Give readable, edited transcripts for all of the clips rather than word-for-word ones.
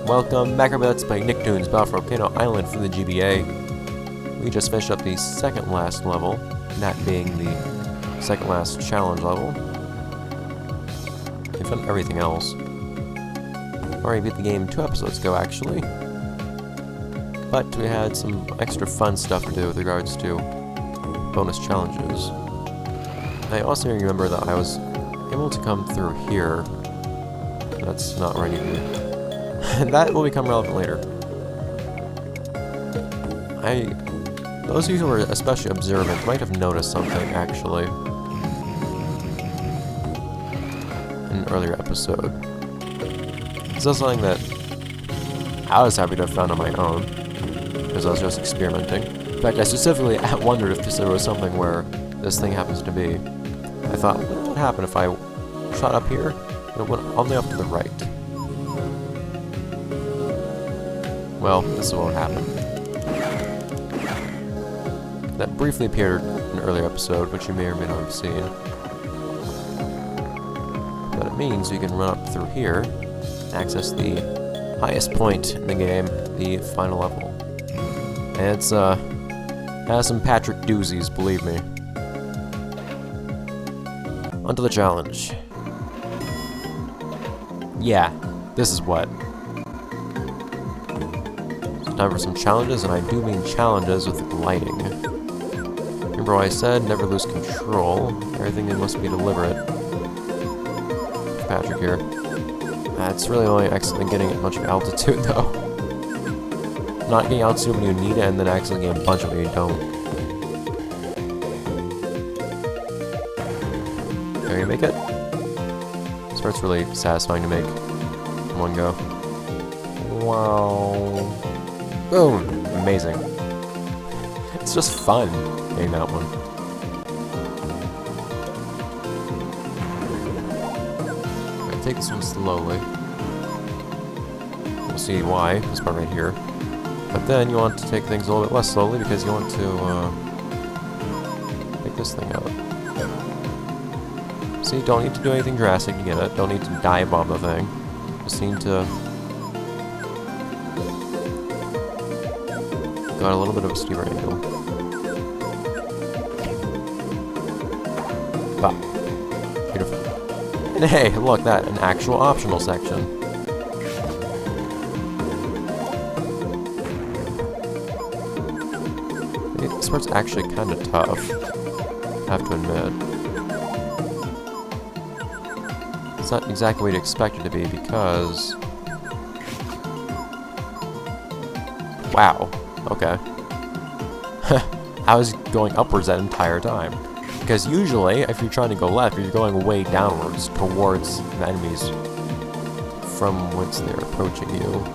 Welcome back, everybody. Let's play Nicktoons Battle for Volcano Island from the GBA. We just finished up the second last level, that being the second last challenge level. We've done everything else. Already beat the game 2 episodes ago, actually. But we had some extra fun stuff to do with regards to bonus challenges. I also remember that I was able to come through here. That's not where I need to be. That will become relevant later. Those of you who were especially observant might have noticed something, actually, in an earlier episode. This is something that I was happy to have found on my own, because I was just experimenting. In fact, I specifically wondered if there was something where this thing happens to be. I thought, what would happen if I shot up here, and it went only up to the right? Well, this is what happened. That briefly appeared in an earlier episode, which you may or may not have seen. But it means you can run up through here, access the highest point in the game, the final level. And it's, has some Patrick doozies, believe me. Onto the challenge. Yeah, this is what. Time for some challenges, and I do mean challenges with gliding. Remember what I said, never lose control. Everything must be deliberate. Patrick here. That's really only accidentally getting a bunch of altitude, though. Not getting altitude when you need it, and then accidentally getting a bunch of it when you don't. There you make it. This part's really satisfying to make in one go. Wow. Boom! Amazing. It's just fun getting that one. Alright, take this one slowly. We'll see why, this part right here. But then you want to take things a little bit less slowly because you want to take this thing out. See, don't need to do anything drastic to get it. Don't need to dive bomb the thing. Just need to got a little bit of a steeper angle. Bah. Beautiful. And hey, look, that, an actual optional section. This part's actually kind of tough, I have to admit. It's not exactly what you'd expect it to be, because... Wow. Okay. I was going upwards that entire time. Because usually, if you're trying to go left, you're going way downwards towards the enemies from whence they're approaching you.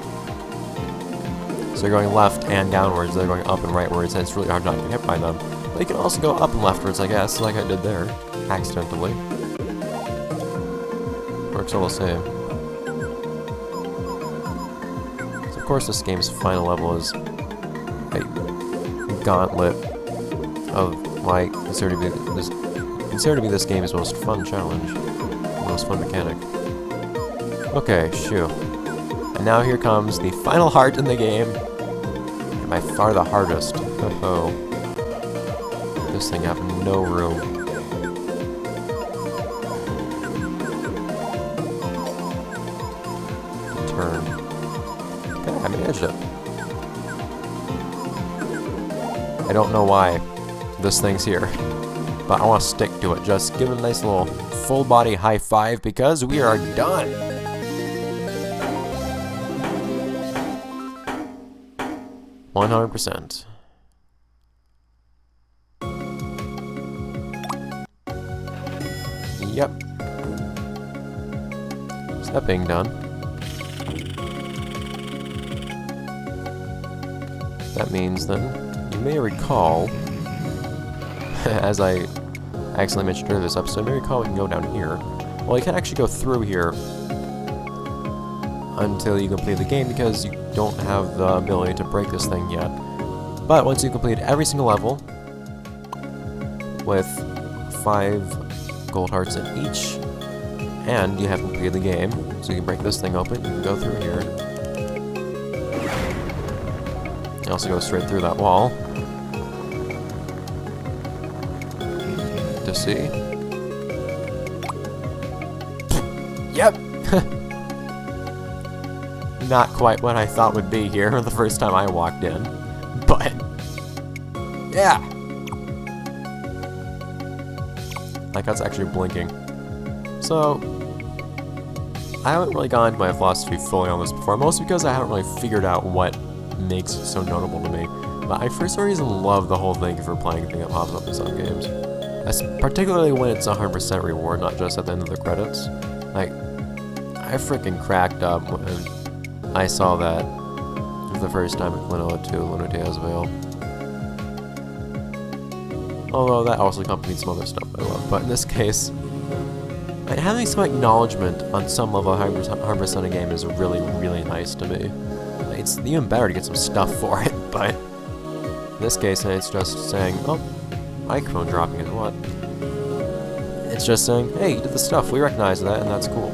So you're going left and downwards, they're going up and rightwards, and it's really hard not to get hit by them. But you can also go up and leftwards, I guess, like I did there, accidentally. Works all the same. So of course this game's final level is a gauntlet of what I consider to be this game's most fun challenge, most fun mechanic. Okay, shoo. And now here comes the final heart in the game, and by far the hardest. Oh, this thing have no room. Turn. Okay, I managed it. I don't know why this thing's here, but I want to stick to it. Just give it a nice little full body high five because we are done. %. Yep. Is that being done? That means then, you may recall, as I accidentally mentioned earlier this episode, you may recall we can go down here. Well, you can't actually go through here until you complete the game because you don't have the ability to break this thing yet. But once you complete every single level with 5 gold hearts in each, and you have completed the game, so you can break this thing open, you can go through here, You also go straight through that wall. To see. Yep! Not quite what I thought would be here the first time I walked in. But, yeah! Like, that's actually blinking. So, I haven't really gone into my philosophy fully on this before, mostly because I haven't really figured out what makes it so notable to me. But I for some reason love the whole thank you for playing thing that pops up in some games. Particularly when it's 100% reward, not just at the end of the credits. Like, I freaking cracked up when I saw that for the first time at Vanilla 2, Lunatea's Veil. Although that also accompanied some other stuff I love. But in this case, having some acknowledgement on some level of 100% a game is really, really nice to me. It's even better to get some stuff for it, but in this case, it's just saying, oh, microphone dropping is what? It's just saying, hey, you did the stuff, we recognize that, and that's cool.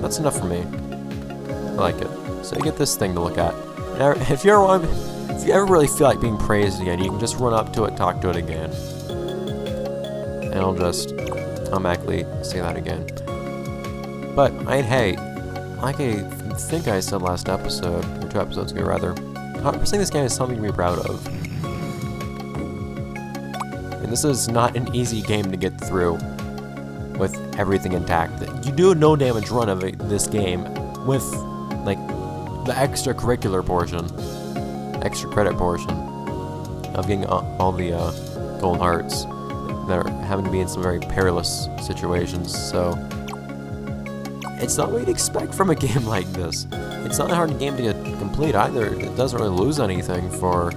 That's enough for me. I like it. So you get this thing to look at. Now, if you ever really feel like being praised again, you can just run up to it, talk to it again. And it'll just automatically say that again. But, hey, like I think I said last episode, or 2 episodes ago rather, 100% this game is something to be proud of. And this is not an easy game to get through with everything intact. You do a no damage run of this game with, like, the extracurricular portion, extra credit portion of getting all the gold hearts that are having to be in some very perilous situations, so it's not what you'd expect from a game like this. It's not a hard game to get complete either. It doesn't really lose anything for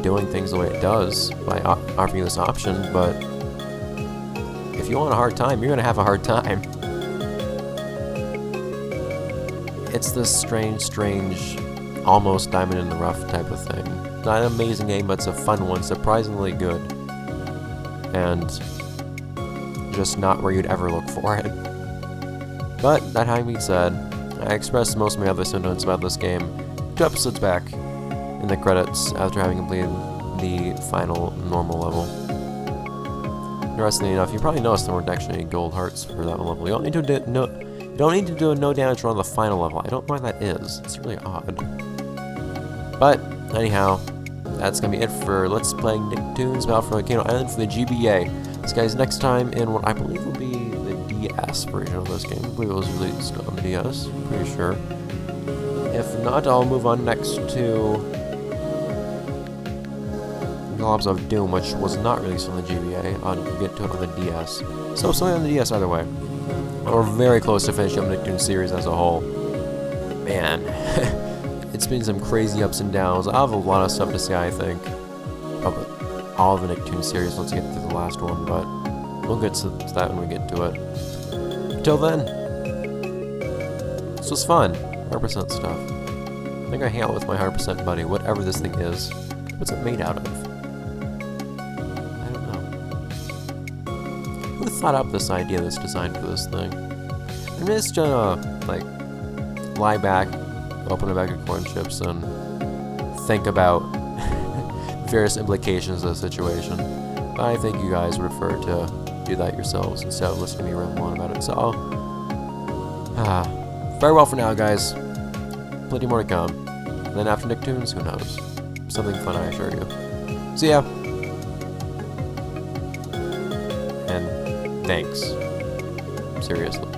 doing things the way it does by offering you this option, but if you want a hard time, you're gonna have a hard time. It's this strange, almost diamond in the rough type of thing. Not an amazing game, but it's a fun one, surprisingly good. And just not where you'd ever look for it. But, that having been said, I expressed most of my other sentiments about this game 2 episodes back in the credits after having completed the final normal level. Interestingly enough, you probably noticed there weren't actually any gold hearts for that one level. You don't need to do a no damage run on the final level. I don't know why that is. It's really odd. But, anyhow, that's gonna be it for Let's Play Nicktoons Battle for Volcano Island for the GBA. This guy's next time in what I believe will be the DS version of this game. I believe it was released on the DS, pretty sure. If not, I'll move on next to Globs of Doom, which was not released on the GBA. I'll get to it on the DS. So, something on the DS either way. We're very close to finishing up the Nicktoons series as a whole. Man, it's been some crazy ups and downs. I have a lot of stuff to say, I think, about all of the Nicktoons series once we get to the last one, but we'll get to that when we get to it. Until then, this was fun. 100% stuff. I think I hang out with my 100% buddy, whatever this thing is. What's it made out of? I don't know. Who thought up this idea, this design for this thing? I'm just gonna, like, lie back, open a bag of corn chips, and think about various implications of the situation. But I think you guys would prefer to do that yourselves instead of listening to me ramble on about it. So, farewell for now, guys. Plenty more to come. And then after Nicktoons, who knows? Something fun, I assure you. See ya. And thanks. Seriously.